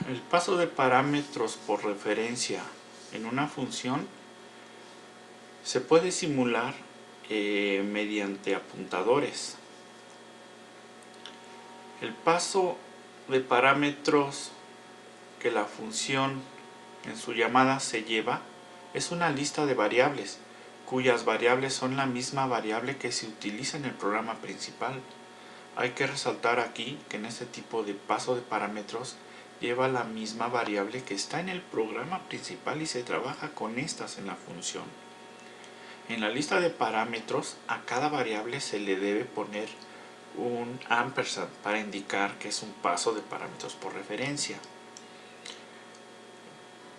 El paso de parámetros por referencia en una función se puede simular mediante apuntadores. El paso de parámetros que la función en su llamada se lleva es una lista de variables, cuyas variables son la misma variable que se utiliza en el programa principal. Hay que resaltar aquí que en este tipo de paso de parámetros lleva la misma variable que está en el programa principal y se trabaja con estas en la función. En la lista de parámetros a cada variable se le debe poner un ampersand para indicar que es un paso de parámetros por referencia.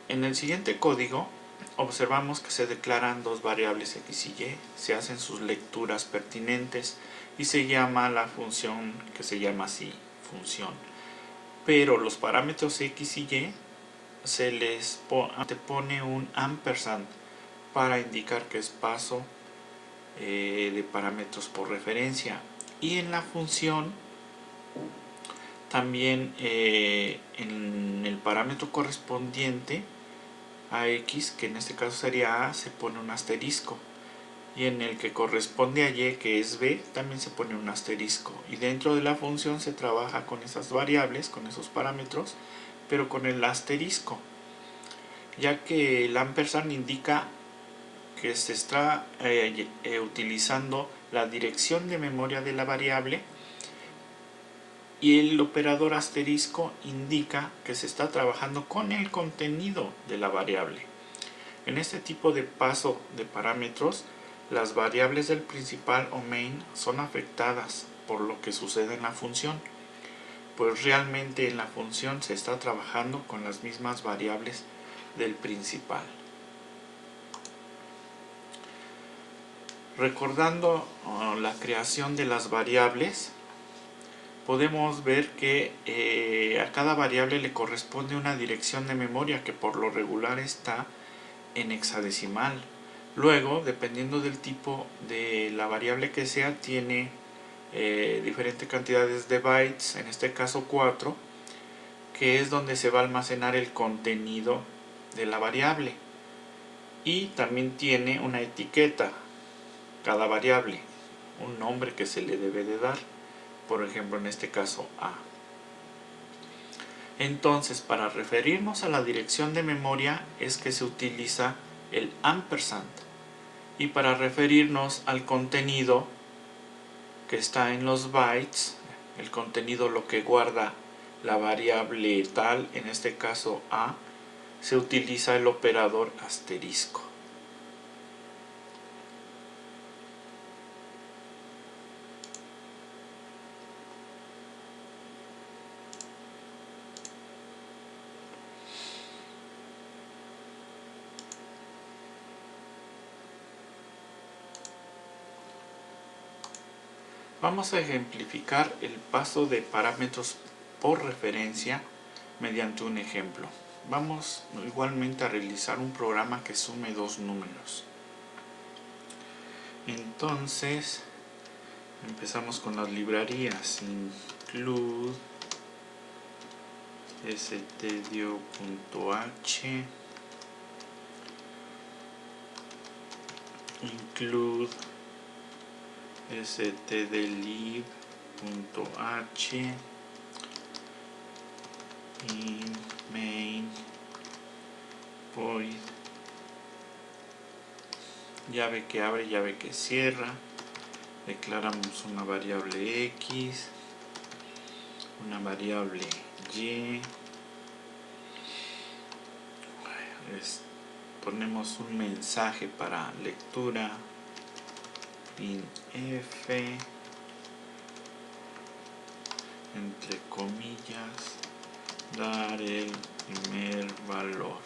En el siguiente código observamos que se declaran dos variables x y y, se hacen sus lecturas pertinentes y se llama la función que se llama así, función. Pero los parámetros x y y se les pone un ampersand para indicar que es paso de parámetros por referencia. Y en la función también en el parámetro correspondiente a x, que en este caso sería a, se pone un asterisco, y en el que corresponde a y, que es b, también se pone un asterisco. Y dentro de la función se trabaja con esas variables, con esos parámetros, pero con el asterisco, ya que el ampersand indica que se está utilizando la dirección de memoria de la variable, y el operador asterisco indica que se está trabajando con el contenido de la variable. En este tipo de paso de parámetros, las variables del principal o main son afectadas por lo que sucede en la función, pues realmente en la función se está trabajando con las mismas variables del principal. Recordando la creación de las variables, podemos ver que a cada variable le corresponde una dirección de memoria que por lo regular está en hexadecimal. Luego, dependiendo del tipo de la variable que sea, tiene diferentes cantidades de bytes, en este caso 4, que es donde se va a almacenar el contenido de la variable. Y también tiene una etiqueta, cada variable, un nombre que se le debe de dar, por ejemplo en este caso A. Entonces, para referirnos a la dirección de memoria es que se utiliza el ampersand, y para referirnos al contenido que está en los bytes, el contenido lo que guarda la variable tal, en este caso A, se utiliza el operador asterisco. Vamos a ejemplificar el paso de parámetros por referencia mediante un ejemplo. Vamos igualmente a realizar un programa que sume dos números. Entonces, empezamos con las librerías. Include stdio.h, include stdlib.h y main void llave que abre, llave que cierra. Declaramos una variable x, una variable y, ponemos un mensaje para lectura, printf, entre comillas, dar el primer valor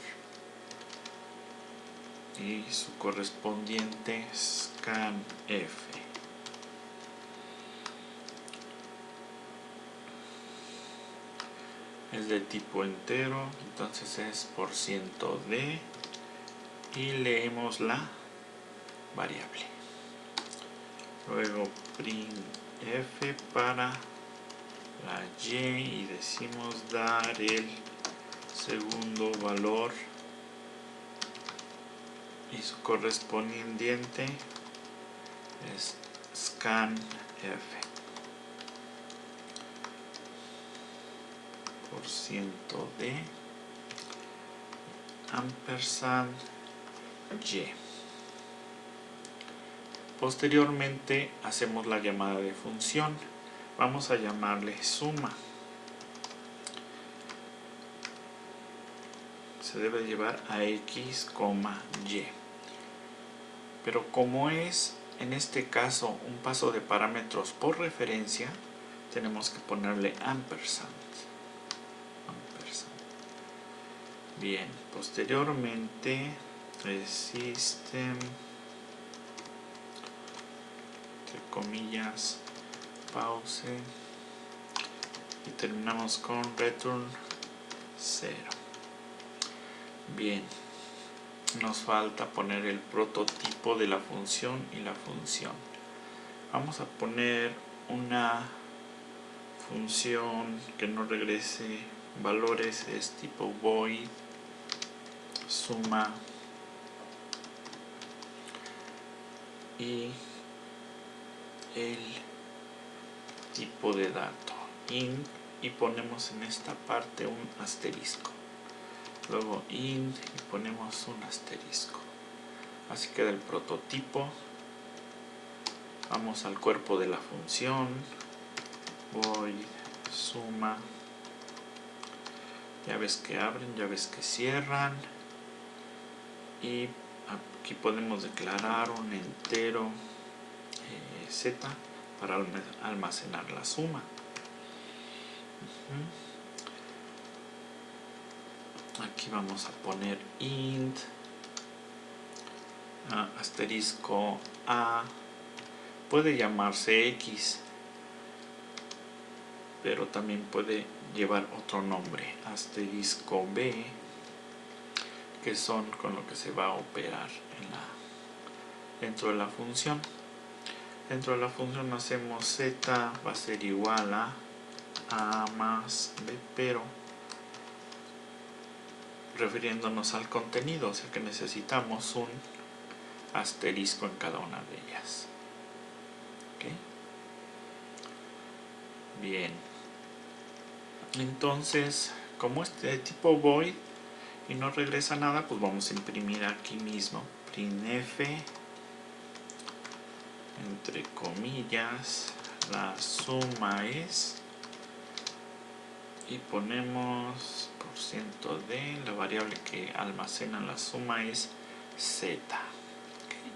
y su correspondiente scanf. Es de tipo entero, entonces es %d y leemos la variable. Luego printf para la y decimos dar el segundo valor y su correspondiente es scanf % de ampersand y. Posteriormente hacemos la llamada de función. Vamos a llamarle suma. Se debe llevar a x, y. Pero como es en este caso un paso de parámetros por referencia, tenemos que ponerle ampersand. Bien, posteriormente system, entre comillas, pause y terminamos con return 0. Bien, nos falta poner el prototipo de la función y la función. Vamos a poner una función que no regrese valores, es tipo void suma y el tipo de dato int, y ponemos en esta parte un asterisco, luego int y ponemos un asterisco. Así queda el prototipo. Vamos al cuerpo de la función, void suma, llaves que abren, llaves que cierran, y aquí podemos declarar un entero z para almacenar la suma. Aquí vamos a poner int asterisco a, puede llamarse x, pero también puede llevar otro nombre, asterisco b, que son con lo que se va a operar dentro de la función. Dentro de la función hacemos z va a ser igual a más b, pero refiriéndonos al contenido, o sea que necesitamos un asterisco en cada una de ellas. ¿Okay? Bien, entonces como este tipo void y no regresa nada, pues vamos a imprimir aquí mismo printf, entre comillas, la suma es, y ponemos %d, la variable que almacena la suma es z. Okay.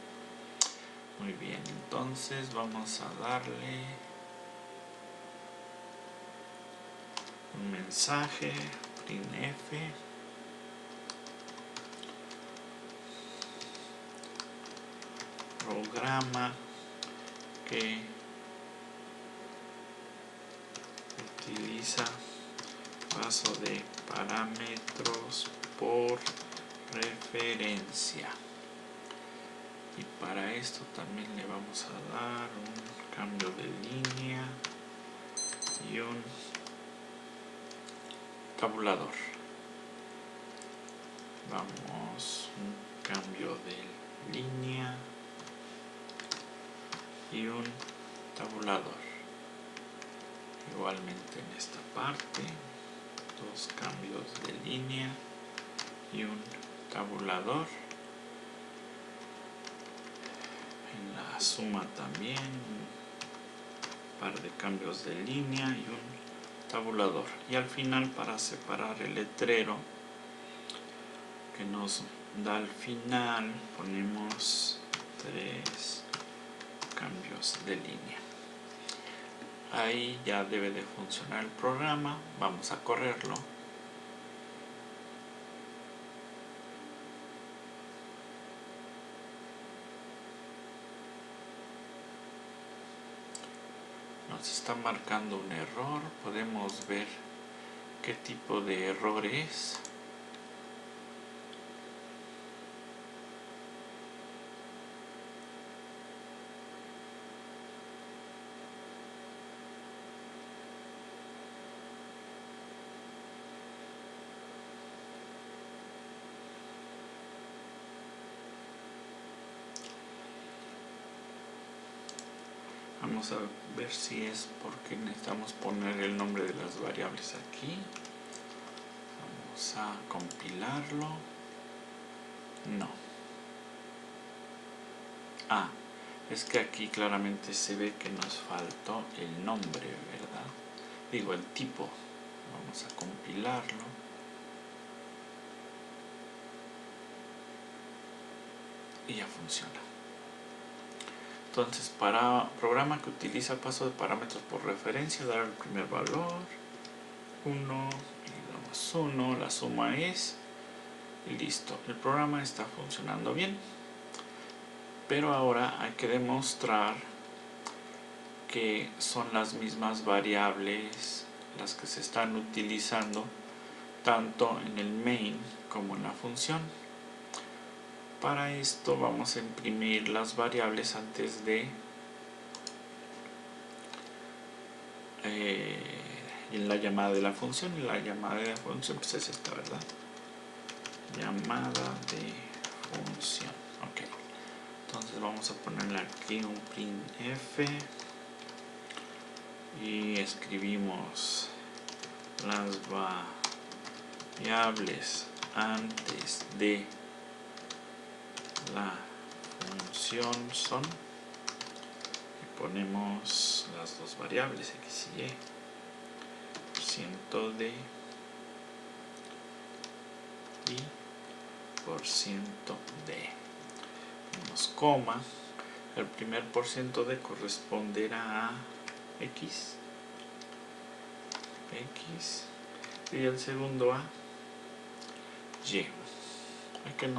Muy bien, entonces vamos a darle un mensaje printf programa que utiliza paso de parámetros por referencia, y para esto también le vamos a dar un cambio de línea y un tabulador. Vamos, un cambio de línea y un tabulador. Igualmente en esta parte, dos cambios de línea y un tabulador. En la suma también un par de cambios de línea y un tabulador. Y al final, para separar el letrero que nos da al final, ponemos 3 cambios de línea. Ahí ya debe de funcionar el programa. Vamos a correrlo. Nos está marcando un error. Podemos ver qué tipo de error es. Vamos a ver si es porque necesitamos poner el nombre de las variables aquí. Vamos a compilarlo. No. Es que aquí claramente se ve que nos faltó el nombre, ¿verdad? Digo, el tipo. Vamos a compilarlo. Y ya funciona. Entonces, para programa que utiliza paso de parámetros por referencia, dar el primer valor 1 y damos 1, la suma es, y listo. El programa está funcionando bien. Pero ahora hay que demostrar que son las mismas variables las que se están utilizando tanto en el main como en la función. Para esto vamos a imprimir las variables antes de en la llamada de la función. Y la llamada de la función pues es esta, ¿verdad? Llamada de función. Ok. Entonces vamos a ponerle aquí un printf y escribimos las variables antes de la función son, y ponemos las dos variables x y y, % de y % de, ponemos coma, el primer % de corresponderá a x y el segundo a y. Hay que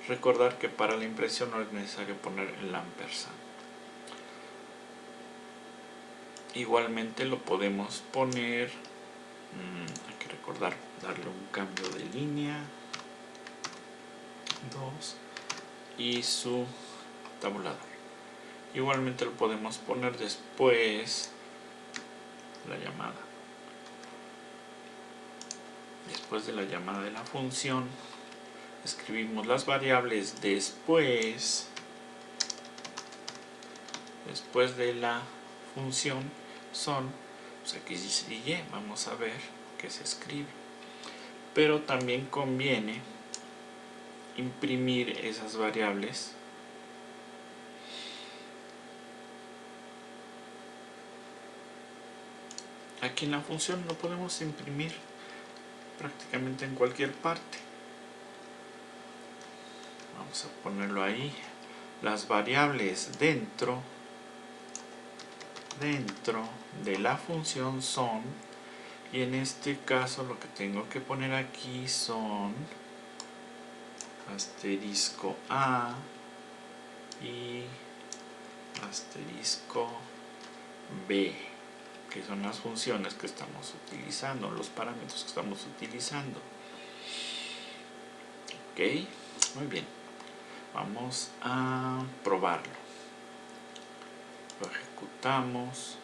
recordar que para la impresión no es necesario poner el ampersand. Igualmente lo podemos poner, hay que recordar darle un cambio de línea 2 y su tabulador. Igualmente lo podemos poner después la llamada. Después de la llamada de la función, escribimos las variables después de la función son, pues x y y. Vamos a ver qué se escribe. Pero también conviene imprimir esas variables aquí en la función. Lo podemos imprimir prácticamente en cualquier parte. Vamos a ponerlo ahí. Las variables dentro de la función son, y en este caso lo que tengo que poner aquí son asterisco a y asterisco b, que son las funciones que estamos utilizando, los parámetros que estamos utilizando. Ok, muy bien. Vamos a probarlo. Lo ejecutamos.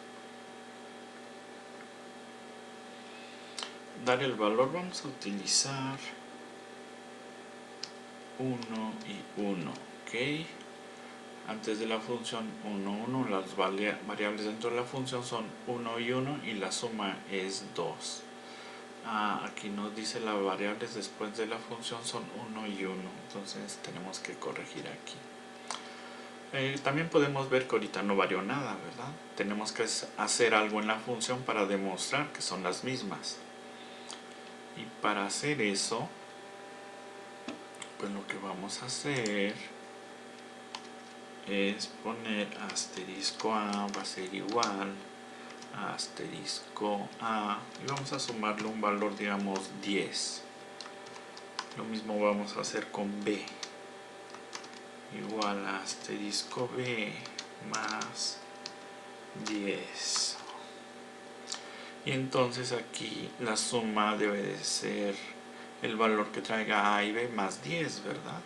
Dar el valor, vamos a utilizar 1 y 1. Ok. Antes de la función 1, 1, las variables dentro de la función son 1 y 1 y la suma es 2. Aquí nos dice las variables después de la función son 1 y 1, entonces tenemos que corregir aquí. También podemos ver que ahorita no varió nada, ¿verdad? Tenemos que hacer algo en la función para demostrar que son las mismas. Y para hacer eso, pues lo que vamos a hacer es poner asterisco a, va a ser igual a asterisco a, y vamos a sumarle un valor, digamos 10. Lo mismo vamos a hacer con b, igual a asterisco b más 10. Y entonces aquí la suma debe de ser el valor que traiga a y b más 10, ¿verdad?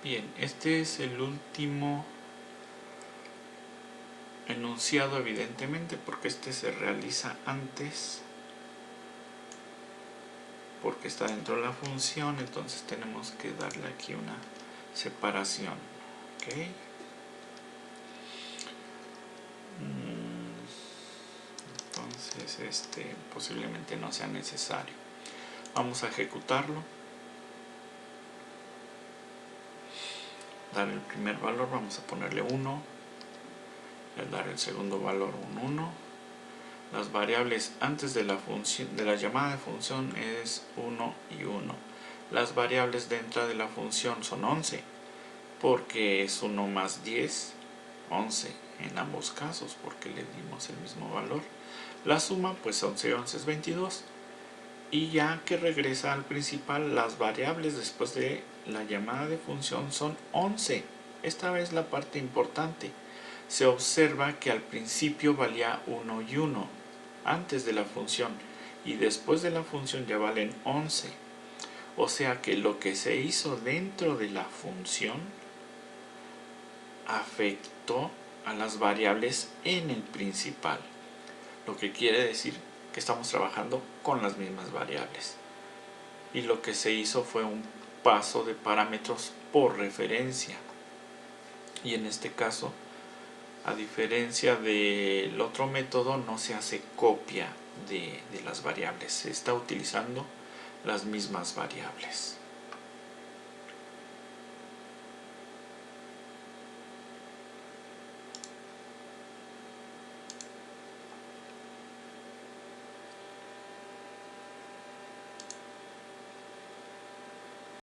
Bien, este es el último enunciado, evidentemente, porque este se realiza antes, porque está dentro de la función, entonces tenemos que darle aquí una separación. ¿Okay? Entonces este posiblemente no sea necesario. Vamos a ejecutarlo, dar el primer valor, vamos a ponerle 1, al dar el segundo valor un 1. Las variables antes de la función, de la llamada de función, es 1 y 1. Las variables dentro de la función son 11, porque es 1 más 10, 11 en ambos casos, porque le dimos el mismo valor. La suma, pues 11 y 11 es 22. Y ya que regresa al principal, las variables después de la llamada de función son 11. Esta vez la parte importante. Se observa que al principio valía 1 y 1 antes de la función, y después de la función ya valen 11. O sea que lo que se hizo dentro de la función afectó a las variables en el principal, lo que quiere decir que estamos trabajando con las mismas variables, y lo que se hizo fue un paso de parámetros por referencia. Y en este caso, a diferencia del otro método, no se hace copia de las variables, se está utilizando las mismas variables.